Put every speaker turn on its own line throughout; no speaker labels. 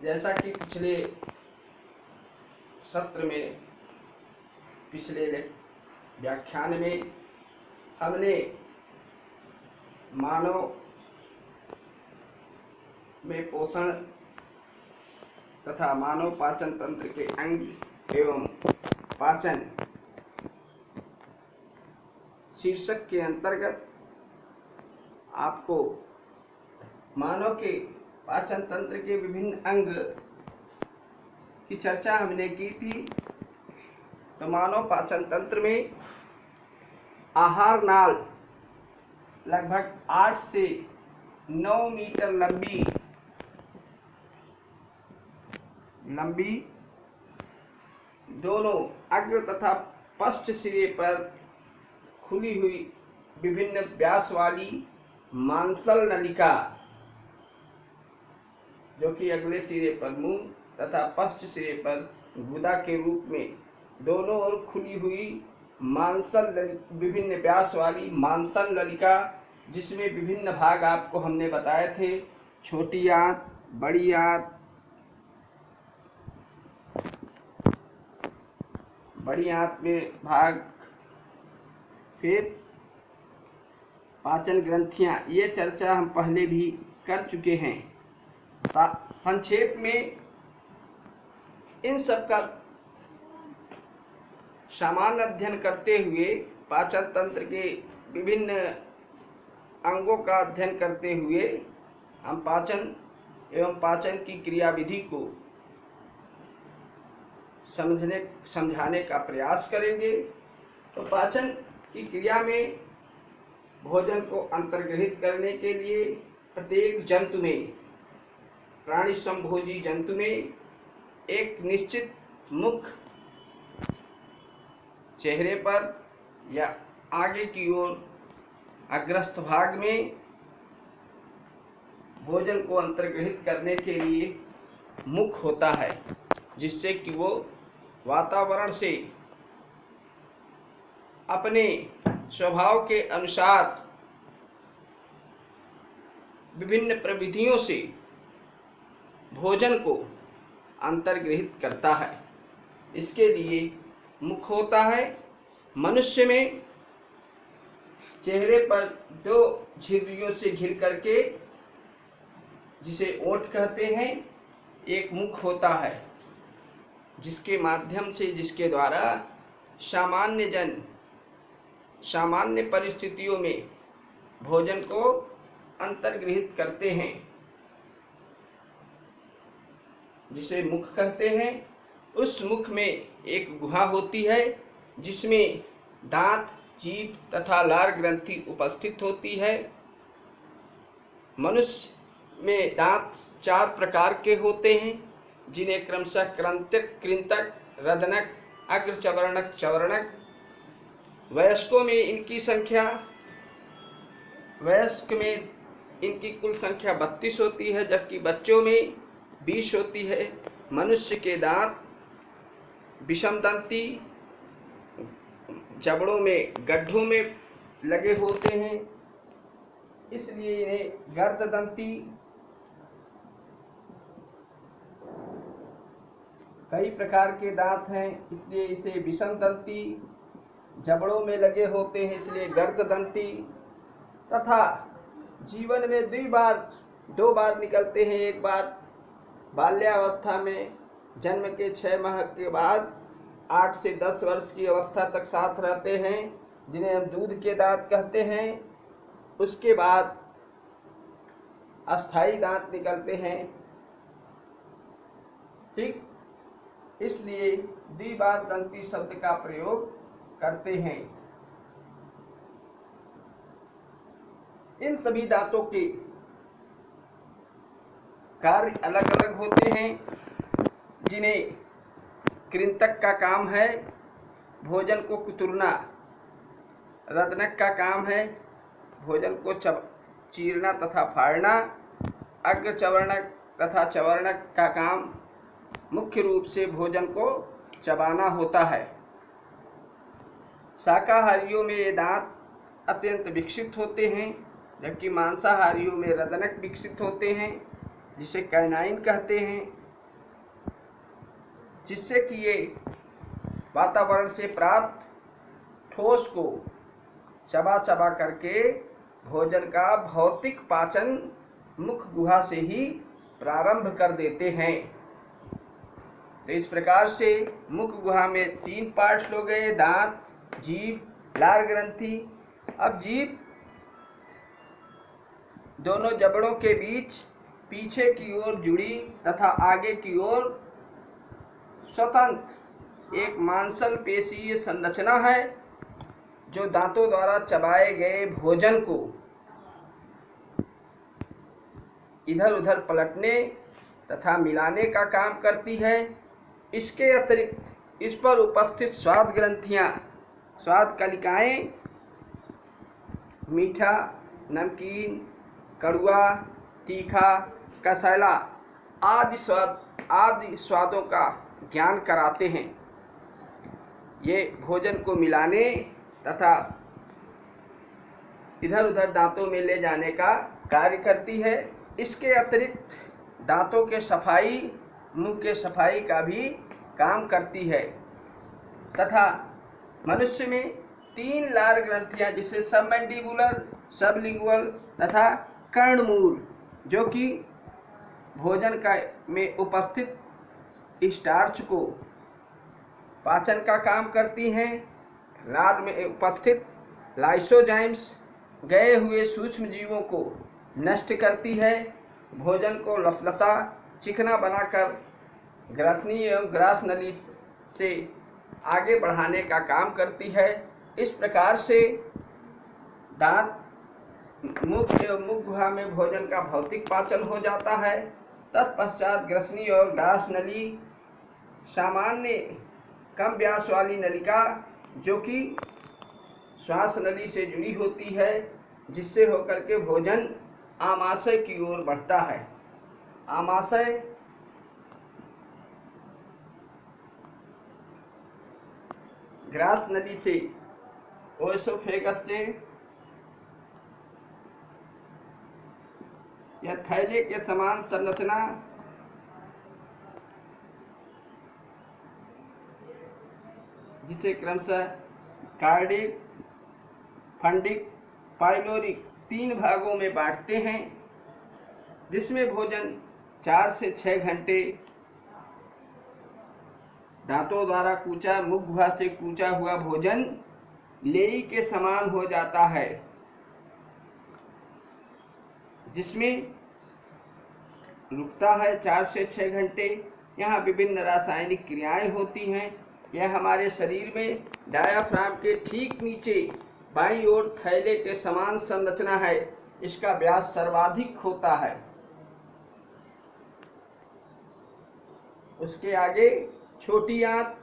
जैसा कि पिछले सत्र में, पिछले व्याख्यान में हमने मानव में पोषण तथा मानव पाचन तंत्र के अंग एवं पाचन शीर्षक के अंतर्गत आपको मानव के पाचन तंत्र के विभिन्न अंग की चर्चा हमने की थी। तो मानव पाचन तंत्र में आहार नाल लगभग 8 से 9 मीटर लंबी दोनों अग्र तथा पश्च सिरे पर खुली हुई विभिन्न व्यास वाली मांसल नलिका, जो कि अगले सिरे पर मुंह तथा पश्च सिरे पर गुदा के रूप में दोनों ओर खुली हुई विभिन्न व्यास वाली मांसल नलिका, जिसमें विभिन्न भाग आपको हमने बताए थे। छोटी आंत, बड़ी आंत, बड़ी आंत में भाग, फिर पाचन ग्रंथियां, ये चर्चा हम पहले भी कर चुके हैं। संक्षेप में इन सब का सामान्य अध्ययन करते हुए, पाचन तंत्र के विभिन्न अंगों का अध्ययन करते हुए हम पाचन एवं पाचन की क्रियाविधि को समझाने का प्रयास करेंगे। तो पाचन की क्रिया में भोजन को अंतर्ग्रहित करने के लिए प्रत्येक जंतु में, प्राणी संभोजी जंतु में एक निश्चित मुख चेहरे पर या आगे की ओर अग्रस्थ भाग में भोजन को अंतर्ग्रहित करने के लिए मुख होता है, जिससे कि वो वातावरण से अपने स्वभाव के अनुसार विभिन्न प्रविधियों से भोजन को अंतर्ग्रहित करता है। इसके लिए मुख होता है। मनुष्य में चेहरे पर 2 झिर्रियों से घिर करके, जिसे ओंठ कहते हैं, एक मुख होता है, जिसके माध्यम से, जिसके द्वारा सामान्य परिस्थितियों में भोजन को अंतर्ग्रहित करते हैं, जिसे मुख कहते हैं। उस मुख में एक गुहा होती है, जिसमें दांत, जीभ तथा लार ग्रंथि उपस्थित होती है। मनुष्य में दांत 4 प्रकार के होते हैं, जिन्हें क्रमशः कृंतक, रदनक, अग्र चवर्णक, चवर्णक। वयस्क में इनकी कुल संख्या 32 होती है, जबकि बच्चों में 20 होती है। मनुष्य के दांत विषमदंती, जबड़ों में गड्ढों में लगे होते हैं, इसलिए इन्हें गर्ददंती। कई प्रकार के दांत हैं, इसलिए इसे विषमदंती। जबड़ों में लगे होते हैं, इसलिए गर्ददंती। तथा जीवन में 2 बार निकलते हैं। एक बार बाल्यावस्था में, जन्म के 6 माह के बाद 8 से 10 वर्ष की अवस्था तक साथ रहते हैं, जिन्हें हम दूध के दांत कहते हैं। उसके बाद अस्थाई दांत निकलते हैं। ठीक, इसलिए द्विबारदंती शब्द का प्रयोग करते हैं। इन सभी दांतों के कार्य अलग अलग होते हैं, जिन्हें कृंतक का काम है भोजन को कुतरना, रदनक का काम है भोजन को चीरना तथा फाड़ना, अग्र चवर्णक तथा चवर्णक का काम मुख्य रूप से भोजन को चबाना होता है। शाकाहारियों में ये दांत अत्यंत विकसित होते हैं, जबकि मांसाहारियों में रदनक विकसित होते हैं, जिसे कैनाइन कहते हैं। जिससे कि ये वातावरण से प्राप्त ठोस को चबा चबा करके भोजन का भौतिक पाचन मुख गुहा से ही प्रारंभ कर देते हैं। तो इस प्रकार से मुख गुहा में 3 पार्ट्स हो गए, दांत, जीभ, लार ग्रंथि। अब जीभ दोनों जबड़ों के बीच पीछे की ओर जुड़ी तथा आगे की ओर स्वतंत्र एक मांसल पेशीय संरचना है, जो दांतों द्वारा चबाए गए भोजन को इधर उधर पलटने तथा मिलाने का काम करती है। इसके अतिरिक्त इस पर उपस्थित स्वाद ग्रंथियां, स्वाद कलिकाएं मीठा, नमकीन, कड़वा, तीखा, कसैला आदि स्वादों का ज्ञान कराते हैं। ये भोजन को मिलाने तथा इधर उधर दांतों में ले जाने का कार्य करती है। इसके अतिरिक्त दांतों के सफाई, मुंह के सफाई का भी काम करती है तथा मनुष्य में 3 लार ग्रंथियां, जिसे सबमैंडिबुलर, सबलिंगुअल तथा कर्णमूल, जो कि भोजन का में उपस्थित स्टार्च को पाचन का काम करती हैं। लार में उपस्थित लाइसोजाइम्स गए हुए सूक्ष्म जीवों को नष्ट करती है। भोजन को लसलसा चिकना बनाकर ग्रासनी एवं ग्रास नली से आगे बढ़ाने का काम करती है। इस प्रकार से दांत, मुख एवं मुख गुहा में भोजन का भौतिक पाचन हो जाता है। तत्पश्चात ग्रसनी और ग्रास नली सामान्य कम व्यास वाली नलिका, जो कि श्वास नली से जुड़ी होती है, जिससे होकर के भोजन आमाशय की ओर बढ़ता है। आमाशय ग्रास नली से, ओएसोफेगस से यह थैले के समान संरचना जिसे क्रमशः कार्डिक, फंडिक, पाइलोरिक 3 भागों में बांटते हैं, जिसमें भोजन 4 से 6 घंटे दांतों द्वारा कूचा, मुख गुहा से कूचा हुआ भोजन लेई के समान हो जाता है, जिसमें रुकता है 4 से 6 घंटे। यहाँ विभिन्न रासायनिक क्रियाएं होती हैं। यह हमारे शरीर में डायाफ्राम के ठीक नीचे बाईं ओर थैले के समान संरचना है। इसका व्यास सर्वाधिक होता है। उसके आगे छोटी आंत,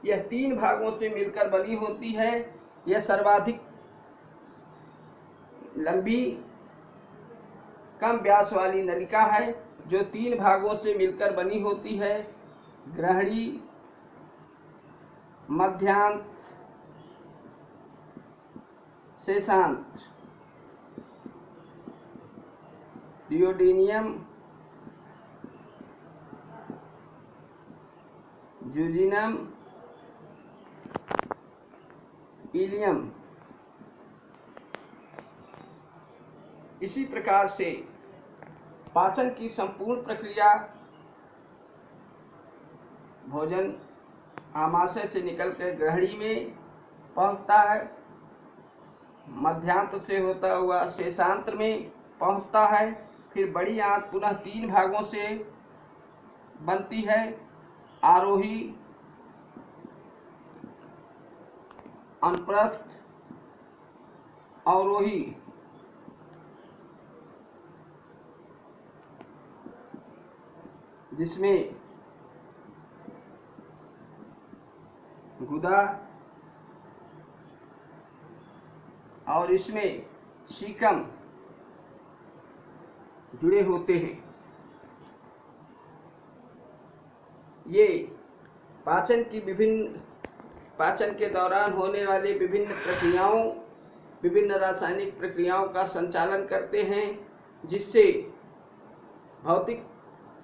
यह 3 भागों से मिलकर बनी होती है। यह सर्वाधिक लंबी कम व्यास वाली नलिका है, जो 3 भागों से मिलकर बनी होती है। ग्रहणी, मध्यांत, शेषांत, डियोडिनियम, जूजिनम, इलियम। इसी प्रकार से पाचन की संपूर्ण प्रक्रिया, भोजन आमाशय से निकलकर ग्रहणी में पहुंचता है, मध्यांत से होता हुआ शेषांत्र में पहुंचता है, फिर बड़ी आंत पुनः 3 भागों से बनती है, आरोही, अनप्रस्थ, अवरोही। जिसमें गुदा और इसमें सीकम जुड़े होते हैं। ये पाचन के दौरान होने वाले विभिन्न रासायनिक प्रक्रियाओं का संचालन करते हैं, जिससे भौतिक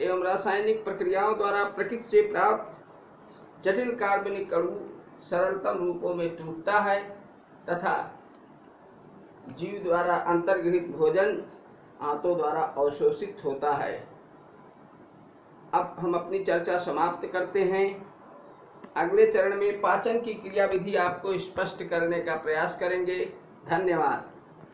एवं रासायनिक प्रक्रियाओं द्वारा प्रकृति से प्राप्त जटिल कार्बनिक अणु सरलतम रूपों में टूटता है तथा जीव द्वारा अंतर्गृहित भोजन आंतों द्वारा अवशोषित होता है। अब हम अपनी चर्चा समाप्त करते हैं। अगले चरण में पाचन की क्रियाविधि आपको स्पष्ट करने का प्रयास करेंगे। धन्यवाद।